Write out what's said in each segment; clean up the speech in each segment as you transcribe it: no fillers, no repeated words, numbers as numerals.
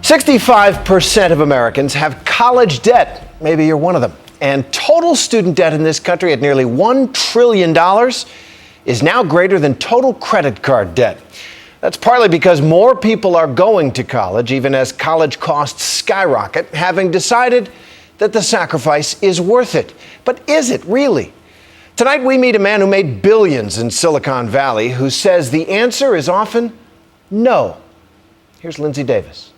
65% of Americans have college debt. Maybe you're one of them. And total student debt in this country at nearly $1 trillion is now greater than total credit card debt. That's partly because more people are going to college, even as college costs skyrocket, having decided that the sacrifice is worth it. But is it really? Tonight, we meet a man who made billions in Silicon Valley who says the answer is often no. Here's Lindsay Davis.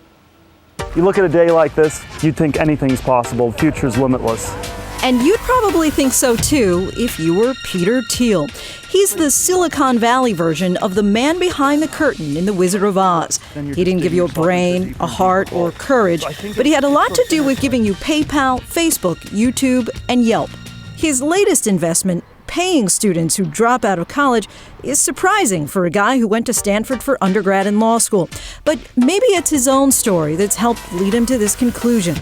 You look at a day like this, you'd think anything's possible. The future's limitless. And you'd probably think so too if you were Peter Thiel. He's the Silicon Valley version of the man behind the curtain in The Wizard of Oz. He didn't give you a brain, a heart, or courage, but he had a lot to do with giving you PayPal, Facebook, YouTube, and Yelp. His latest investment, paying students who drop out of college, is surprising for a guy who went to Stanford for undergrad and law school. But maybe it's his own story that's helped lead him to this conclusion.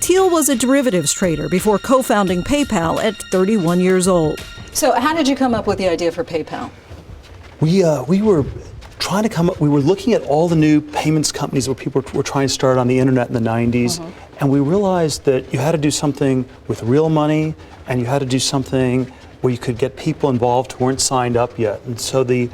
Thiel was a derivatives trader before co-founding PayPal at 31 years old. So how did you come up with the idea for PayPal? We were trying to come up, we were looking at all the new payments companies where people were trying to start on the internet in the 90s, and we realized that you had to do something with real money, and you had to do something where you could get people involved who weren't signed up yet. And so the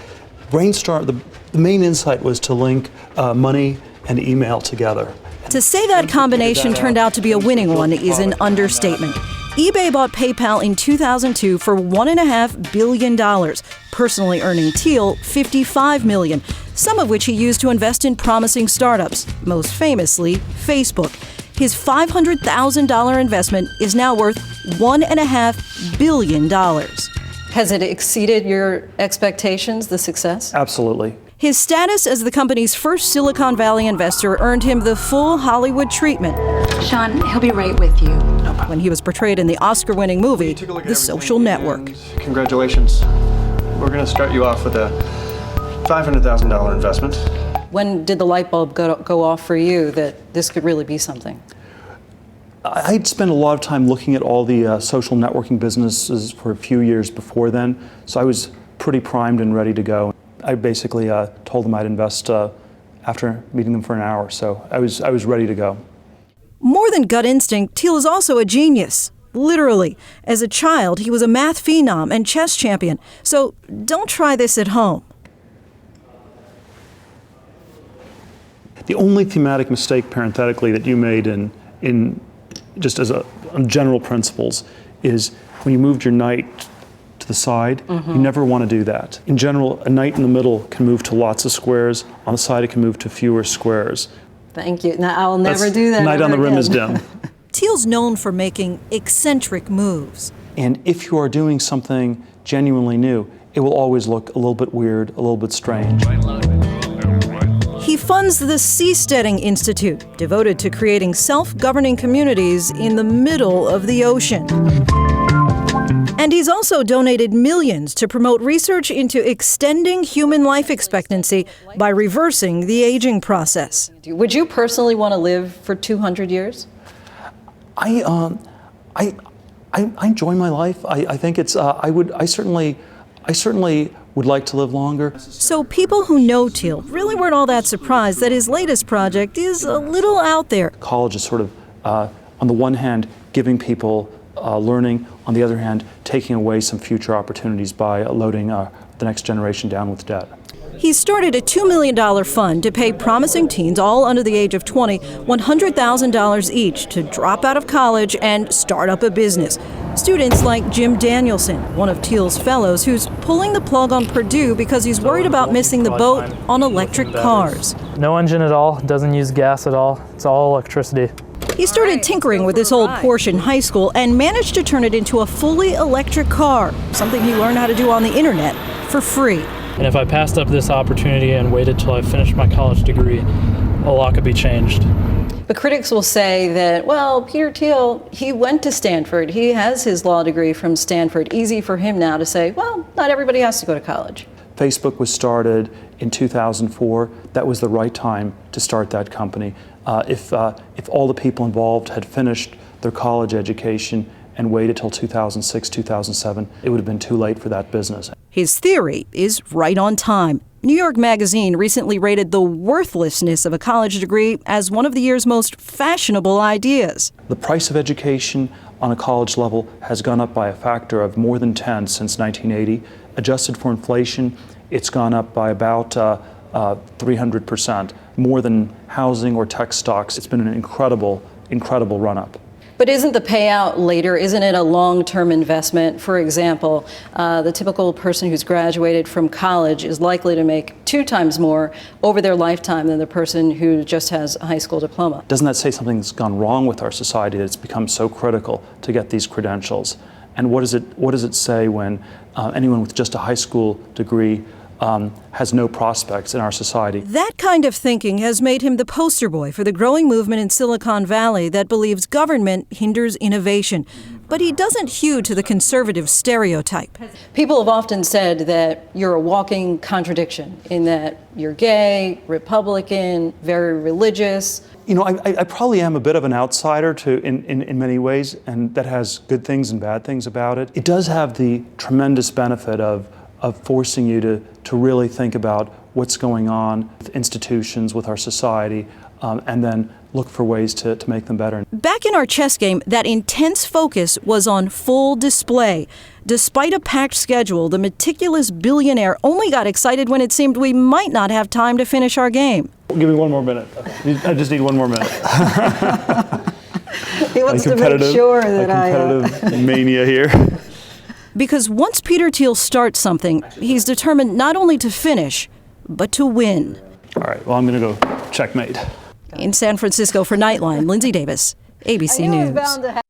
main insight was to link money and email together. To say that combination turned out to be a winning one is an understatement. eBay bought PayPal in 2002 for $1.5 billion, personally earning Thiel $55 million, some of which he used to invest in promising startups, most famously Facebook. His $500,000 investment is now worth $1.5 billion. Has it exceeded your expectations, the success? Absolutely. His status as the company's first Silicon Valley investor earned him the full Hollywood treatment. Sean, he'll be right with you. When he was portrayed in the Oscar-winning movie, The Social Network. Congratulations. We're going to start you off with a $500,000 investment. When did the light bulb go off for you that this could really be something? I'd spent a lot of time looking at all the social networking businesses for a few years before then, so I was pretty primed and ready to go. I basically told them I'd invest after meeting them for an hour, so I was ready to go. More than gut instinct, Thiel is also a genius. Literally. As a child, he was a math phenom and chess champion. So don't try this at home. The only thematic mistake, parenthetically, that you made in just as on general principles is when you moved your knight to the side, you never want to do that. In general, a knight in the middle can move to lots of squares. On the side, it can move to fewer squares. Thank you. Now, I'll never do that. Knight on the rim is dim. Thiel's known for making eccentric moves. And if you are doing something genuinely new, it will always look a little bit weird, a little bit strange. He funds the Seasteading Institute, devoted to creating self-governing communities in the middle of the ocean. And he's also donated millions to promote research into extending human life expectancy by reversing the aging process. Would you personally want to live for 200 years? I enjoy my life. I think it's. I certainly would like to live longer. So people who know Thiel really weren't all that surprised that his latest project is a little out there. College is sort of, on the one hand, giving people learning, on the other hand, taking away some future opportunities by loading the next generation down with debt. He started a $2 million fund to pay promising teens, all under the age of 20, $100,000 each to drop out of college and start up a business. Students like Jim Danielson, one of Thiel's fellows, who's pulling the plug on Purdue because he's worried about missing the boat on electric cars. No engine at all, doesn't use gas at all, it's all electricity. He started tinkering with this old Porsche in high school and managed to turn it into a fully electric car, something he learned how to do on the internet for free. And if I passed up this opportunity and waited till I finished my college degree, a lot could be changed. But critics will say that, well, Peter Thiel, he went to Stanford. He has his law degree from Stanford. Easy for him now to say, well, not everybody has to go to college. Facebook was started in 2004. That was the right time to start that company. If all the people involved had finished their college education and waited till 2006, 2007, it would have been too late for that business. His theory is right on time. New York Magazine recently rated the worthlessness of a college degree as one of the year's most fashionable ideas. The price of education on a college level has gone up by a factor of more than 10 since 1980. Adjusted for inflation, it's gone up by about 300%, more than housing or tech stocks. It's been an incredible run-up. But isn't the payout later, isn't it a long-term investment? For example, the typical person who's graduated from college is likely to make 2 times more over their lifetime than the person who just has a high school diploma. Doesn't that say something that's gone wrong with our society, that it's become so critical to get these credentials? And what does it say when anyone with just a high school degree has no prospects in our society? That kind of thinking has made him the poster boy for the growing movement in Silicon Valley that believes government hinders innovation. But he doesn't hew to the conservative stereotype. People have often said that you're a walking contradiction, in that you're gay, Republican, very religious. You know, I probably am a bit of an outsider in many ways, and that has good things and bad things about it. It does have the tremendous benefit of forcing you to really think about what's going on with institutions, with our society, and then look for ways to make them better. Back in our chess game, that intense focus was on full display. Despite a packed schedule, the meticulous billionaire only got excited when it seemed we might not have time to finish our game. Give me 1 more minute. I just need 1 more minute. He wants to make sure that competitive mania here. Because once Peter Thiel starts something, he's determined not only to finish, but to win. All right, well, I'm going to go checkmate. In San Francisco for Nightline, Lindsay Davis, ABC News.